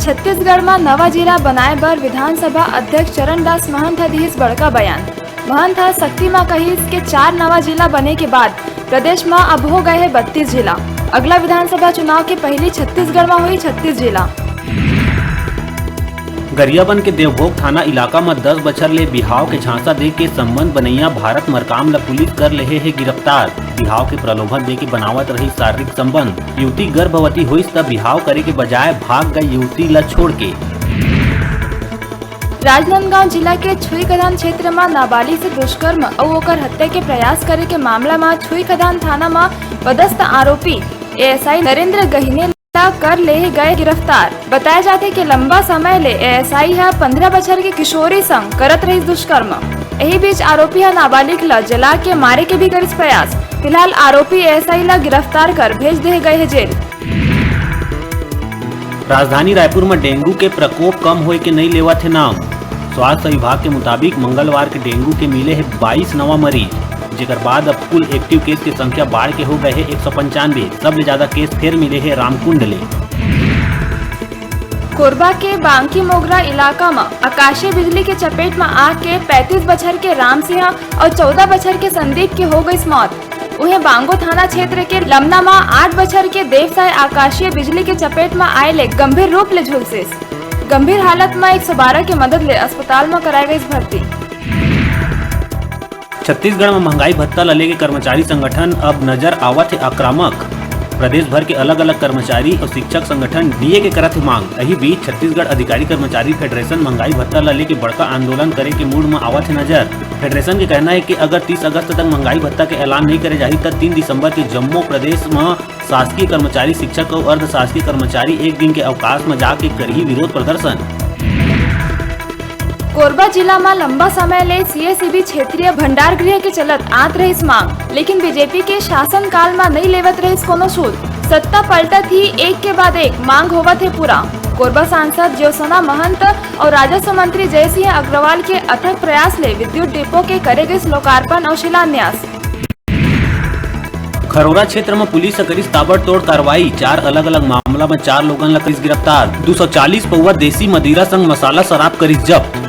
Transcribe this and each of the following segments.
छत्तीसगढ़ में नवा जिला बनाए बर विधानसभा अध्यक्ष चरणदास महंत दिहिस बड़का बयान। महंत शक्ति में कहिस के 4 नवा जिला बने के बाद प्रदेश में अब हो गए है 32 जिला। अगला विधानसभा चुनाव के पहले छत्तीसगढ़ में हुई 36 जिला। गरियाबंद के देवभोग थाना इलाका में 10 बछर ले बिहाव के झांसा दे के संबंध बनैया भारत मरकाम ला पुलिस कर लेहे है गिरफ्तार। बिहाव के प्रलोभन दे के बनावत रही शारीरिक संबंध। युवती गर्भवती हुई तब बिहाव करे के बजाय भाग गई युवती ला छोड़ के। राजनांदगांव जिला के छुईखदान क्षेत्र में नाबालिग से दुष्कर्म और ओकर हत्या के प्रयास करे के मामला में छुईखदान थाना में पदस्थ आरोपी एएसआई नरेंद्र गहिने कर ले गए गिरफ्तार। बताया जाते कि लंबा समय ले एएसआई 15 बछर के किशोरी संग करत रही दुष्कर्म। यही बीच आरोपी नाबालिग ला जला के मारे के भी करिस प्रयास। फिलहाल आरोपी एएसआई ला गिरफ्तार कर भेज दे गए है जेल। राजधानी रायपुर में डेंगू के प्रकोप कम होए के नहीं लेवा थे नाम। स्वास्थ्य विभाग के मुताबिक मंगलवार के डेंगू के मिले है 22 नवा मरीज, जेकर बाद अब कुल एक्टिव केस की संख्या बढ़ के हो गए है 195। सबसे ज्यादा केस फिर मिले है रामकुंड ले। कोरबा के बांकी मोगरा इलाका में आकाशीय बिजली के चपेट में आके 35 बछर के राम सिंह और 14 बछर के संदीप की हो गई मौत। उन्हें बांगो थाना क्षेत्र के लमना में 8 बछर के देवसाय आकाशीय बिजली के चपेट में आए ले गंभीर रूप ले झुलसिस। गंभीर हालत में 112 की मदद ले अस्पताल में कराई गई भर्ती। छत्तीसगढ़ में महंगाई भत्ता ले के कर्मचारी संगठन अब नजर आवत है आक्रामक। प्रदेश भर के अलग अलग कर्मचारी और शिक्षक संगठन डीए के करत मांग। यही बीच छत्तीसगढ़ अधिकारी कर्मचारी फेडरेशन महंगाई भत्ता ले के बड़का आंदोलन करे के मूड में आवत है नजर। फेडरेशन के कहना है कि अगर 30 अगस्त तक महंगाई भत्ता के ऐलान नहीं करे जाही तब 3 दिसंबर के जम्मू प्रदेश में शासकीय कर्मचारी, शिक्षक और अर्ध शासकीय कर्मचारी एक दिन के अवकाश में जाके करही विरोध प्रदर्शन। कोरबा जिला में लंबा समय ले सीएसईबी क्षेत्रीय भंडार गृह के चलत आत रही मांग, लेकिन बीजेपी के शासन काल में नहीं लेवत रही कोनो सूद। सत्ता पलटत ही एक के बाद एक मांग होवत है पूरा। कोरबा सांसद ज्योत्सना महंत और राजस्व मंत्री जयसिंह अग्रवाल के अथक प्रयास ले विद्युत डिपो के करे गए लोकार्पण और शिलान्यास। खरोरा क्षेत्र में पुलिस करिस ताबड़तोड़ कार्रवाई। 4 अलग अलग मामला में 4 लोगन ला करिस गिरफ्तार। 240 पौवा देसी मदिरा संग मसाला शराब करिस जब्त।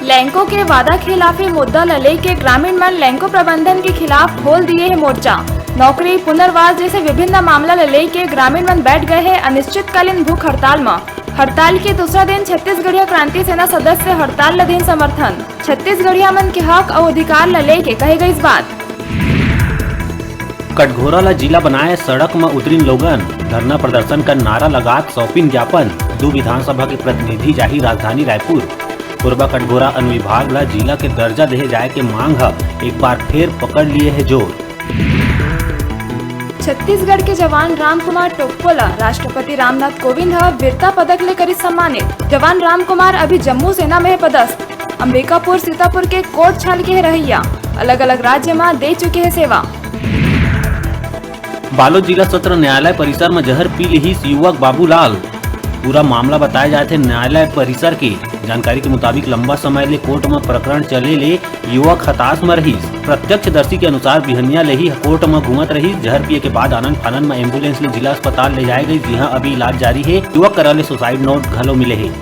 लैंको के वादा खिलाफी मुद्दा लले के ग्रामीण मन लैंको प्रबंधन के खिलाफ खोल दिए है मोर्चा। नौकरी पुनर्वास जैसे विभिन्न मामला लले के ग्रामीण मन बैठ गए हैं अनिश्चितकालीन भूख हड़ताल में। हड़ताल के दूसरा दिन छत्तीसगढ़िया क्रांति सेना सदस्य हड़ताल लदीन समर्थन। छत्तीसगढ़िया मन के हक और अधिकार लले के कहे गई इस बात। कटघोरा ला जिला बनाए सड़क में उतरीन लोगन। धरना प्रदर्शन का नारा लगात सौंपिन ज्ञापन। 2 विधानसभा के प्रतिनिधि जाही राजधानी रायपुर। कोरबा कटघोरा अनुविभाग ला जिला के दर्जा दे जाए के मांग एक बार फिर पकड़ लिए है जोर। छत्तीसगढ़ के जवान राम कुमार टोप्पोला राष्ट्रपति रामनाथ कोविंद वीरता पदक ले करी सम्मानित। जवान राम कुमार अभी जम्मू सेना में है पदस्थ। अंबिकापुर, सीतापुर के कोट छाल के है रहिया। अलग अलग राज्य में दे चुके हैं सेवा। बालोद जिला सत्र न्यायालय परिसर में जहर पी ली युवक बाबूलाल। पूरा मामला बताया जाते न्यायालय परिसर की जानकारी के मुताबिक लंबा समय ले कोर्ट में प्रकरण चले ले युवक हताश में रही। प्रत्यक्षदर्शी के अनुसार बिहनिया ले ही कोर्ट में घूमत रही। जहर पिए के बाद आनंद फानन में एम्बुलेंस ले जिला अस्पताल ले जाए गई, जहाँ अभी इलाज जारी है। युवक करा ले सुसाइड नोट घलो मिले है।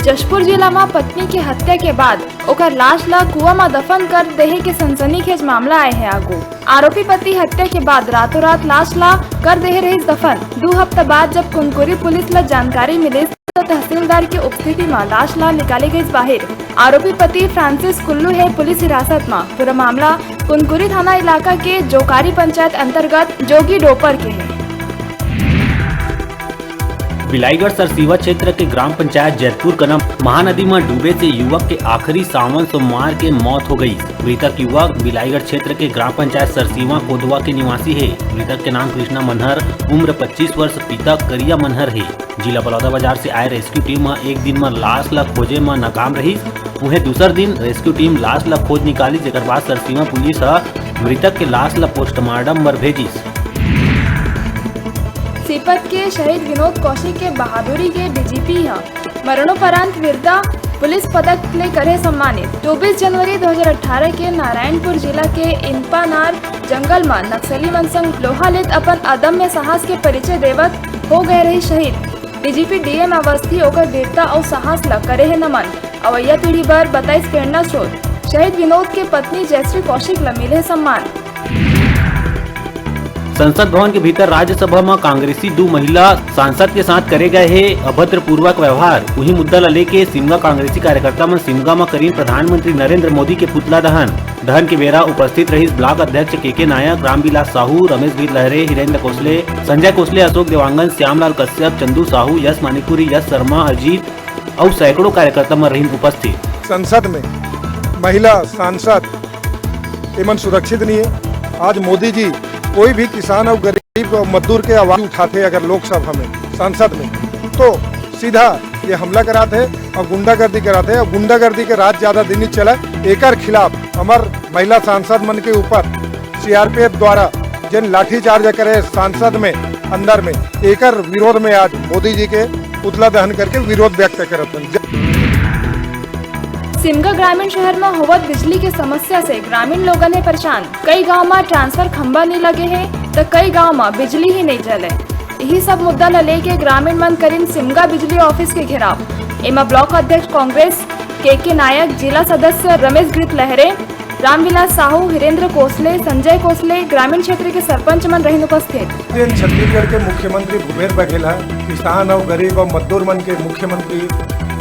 जशपुर जिला में पत्नी की हत्या के बाद ओकर लाश ला कुआं में दफन कर देहे के सनसनीखेज मामला आए है आगू। आरोपी पति हत्या के बाद रातों रात लाश ला कर देहे रही दफन। 2 हफ्ता बाद जब कुनकुरी पुलिस ला जानकारी मिले तो तहसीलदार की उपस्थिति में लाश ला निकाली गई बाहर। आरोपी पति फ्रांसिस कुल्लू है पुलिस हिरासत में। पूरा मामला कुनकुरी थाना इलाका के जोकारी पंचायत अंतर्गत जोगी डोपर के है। बिलाईगढ़ सरसीवा क्षेत्र के ग्राम पंचायत जैतपुर कनम महानदी में डूबे से युवक के आखिरी सावन सोमवार के मौत हो गई। मृतक युवक बिलाईगढ़ क्षेत्र के ग्राम पंचायत सरसीवा कोदवा के निवासी है। मृतक के नाम कृष्णा मनहर, उम्र 25 वर्ष, पिता करिया मनहर है। जिला बलौदाबाजार से आए रेस्क्यू टीम एक दिन में लाश ला खोजे में नाकाम रही। उन्हें दूसर दिन रेस्क्यू टीम लाश ला खोज निकाली, जेकर बाद सरसीवा पुलिस मृतक के लाश ला पोस्टमार्टम बर भेजिस। सीपत के शहीद विनोद कौशिक के बहादुरी के डीजीपी मरणोपरांत वीरता पुलिस पदक ले करे सम्मानित। 24 जनवरी 2018 के नारायणपुर जिला के इनपानार जंगल में नक्सली मन संग लोहा लेत अपन अदम्य साहस के परिचय देवत हो गए रही शहीद। डीजीपी डीएम अवस्थी ओकर वीरता और साहस ला करे है नमन। अवैया पीढ़ी बर बताइस प्रेरणा स्रोत। शहीद विनोद के पत्नी जयश्री कौशिक ला मिले सम्मान। संसद भवन के भीतर राज्यसभा में कांग्रेसी 2 महिला सांसद के साथ करे गए है अभद्र पूर्वक व्यवहार। वही मुद्दा ला लेके सिमगा कांग्रेसी कार्यकर्ता मन सिमगा में करीन प्रधानमंत्री नरेंद्र मोदी के पुतला दहन के बेरा उपस्थित रही ब्लॉक अध्यक्ष के नायक, रामविलास साहू, रमेश वीर लहरे, हिरेंद्र कोसले, संजय कोसले, अशोक देवांगन, श्यामलाल कश्यप, चंदू साहू, यश मानिकपुरी, यश शर्मा, अजीत और सैकड़ों कार्यकर्ता में रही उपस्थित। संसद में महिला सांसद एमन सुरक्षित नहीं है। आज मोदी जी कोई भी किसान और गरीब और मजदूर के आवाज उठाते अगर लोकसभा में, संसद में, तो सीधा ये हमला कराते और गुंडागर्दी कराते और गुंडागर्दी के राज ज्यादा दिन चला। एकर खिलाफ हमार महिला सांसद मन के ऊपर सीआरपीएफ द्वारा जिन लाठीचार्ज करे सांसद में अंदर में, एकर विरोध में आज मोदी जी के पुतला दहन करके विरोध व्यक्त करते। सिमगा ग्रामीण शहर में होवत बिजली के समस्या से ग्रामीण लोगों ने परेशान। कई गांव में ट्रांसफर खंबा नहीं लगे हैं तो कई गांव में बिजली ही नहीं जले। यही सब मुद्दा ला लेके ग्रामीण मन करीन सिमगा बिजली ऑफिस के घेराव। एमा ब्लॉक अध्यक्ष कांग्रेस के नायक, जिला सदस्य रमेश वीर लहरे, रामविलास साहू, हिरेंद्र कोसले, संजय कोसले, ग्रामीण क्षेत्र के सरपंच मन रही उपस्थित। छत्तीसगढ़ के मुख्यमंत्री भूपेश बघेल, किसान और गरीब और मजदूर मन के मुख्यमंत्री,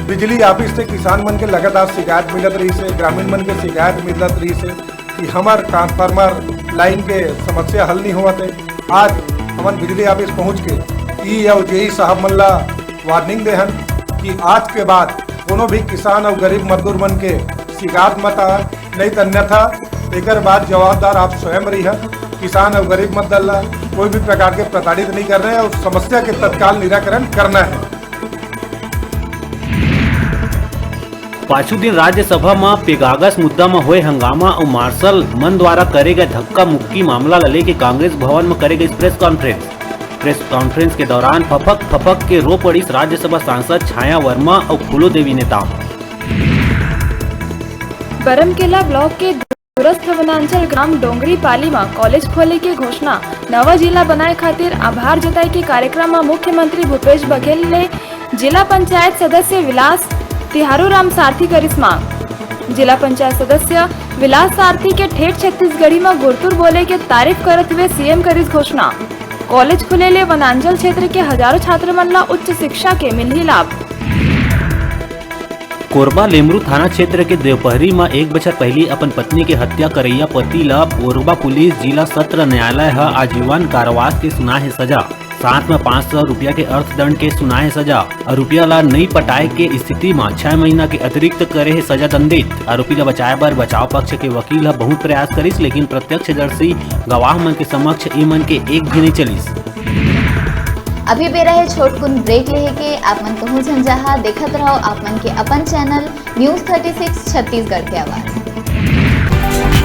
बिजली ऑफिस से किसान मन के लगातार शिकायत मिलत रही से, ग्रामीण मन के शिकायत मिलत रही से कि हमार ट्रांसफार्मर लाइन के समस्या हल नहीं हुआ थे। आज हमार बिजली ऑफिस पहुंच के ई और जेई साहब मन ला वार्निंग देहन कि आज के बाद कोनो भी किसान और गरीब मजदूर मन के शिकायत मत आ, नहीं तो अन्यथा एकर बाद जवाबदार आप स्वयं रही है। किसान और गरीब मजदूर ला कोई भी प्रकार के प्रताड़ित नहीं कर रहे हैं और समस्या के तत्काल निराकरण करना है। पांचों दिन राज्यसभा में पेगागस मुद्दा में हुए हंगामा और मार्शल मन द्वारा करे गए धक्का मुक्की मामला ला लेके कांग्रेस भवन में करे गई प्रेस कॉन्फ्रेंस के दौरान फपक के रो पड़ी राज्यसभा सांसद छाया वर्मा और फूलो देवी नेता। बरमकेला ब्लॉक के दूरस्थ वनांचल ग्राम डोंगरी पाली में कॉलेज खोले की घोषणा। नवा जिला बनाए खातिर आभार जताए के कार्यक्रम में मुख्यमंत्री भूपेश बघेल ने जिला पंचायत सदस्य विलास तिहारूराम सारथी करिस मांग। जिला पंचायत सदस्य विलास सारथी के ठेठ छत्तीसगढ़ी में गुरतुर बोले के तारीफ करते हुए सीएम करिस घोषणा। कॉलेज खुले ले वनांचल क्षेत्र के हजारों छात्र मन ला उच्च शिक्षा के मिलही लाभ। कोरबा लेमरू थाना क्षेत्र के देवपहरी में 1 बछर पहले अपन पत्नी के हत्या करैया पति ला कोरबा पुलिस जिला सत्र न्यायालय है आजीवन कारावास के सुनाए सजा, साथ में 500 रुपया के अर्थदंड के सुनाए सजा। आरोपिया ला नहीं पटाए के स्थिति में 6 महीना के अतिरिक्त करे है सजा दंडित। आरोपी ला बचाए बर बचाव पक्ष के वकील है बहुत प्रयास करिस, लेकिन प्रत्यक्षदर्शी गवाह मन के समक्ष ए मन के एक भी नहीं चलिस। अभी बेरा है छोटकुन ब्रेक लेहे के आप मन कहूँ झंझाहा देखत रहो आप मन के अपन चैनल न्यूज़ 36 छत्तीसगढ़ के आवाज।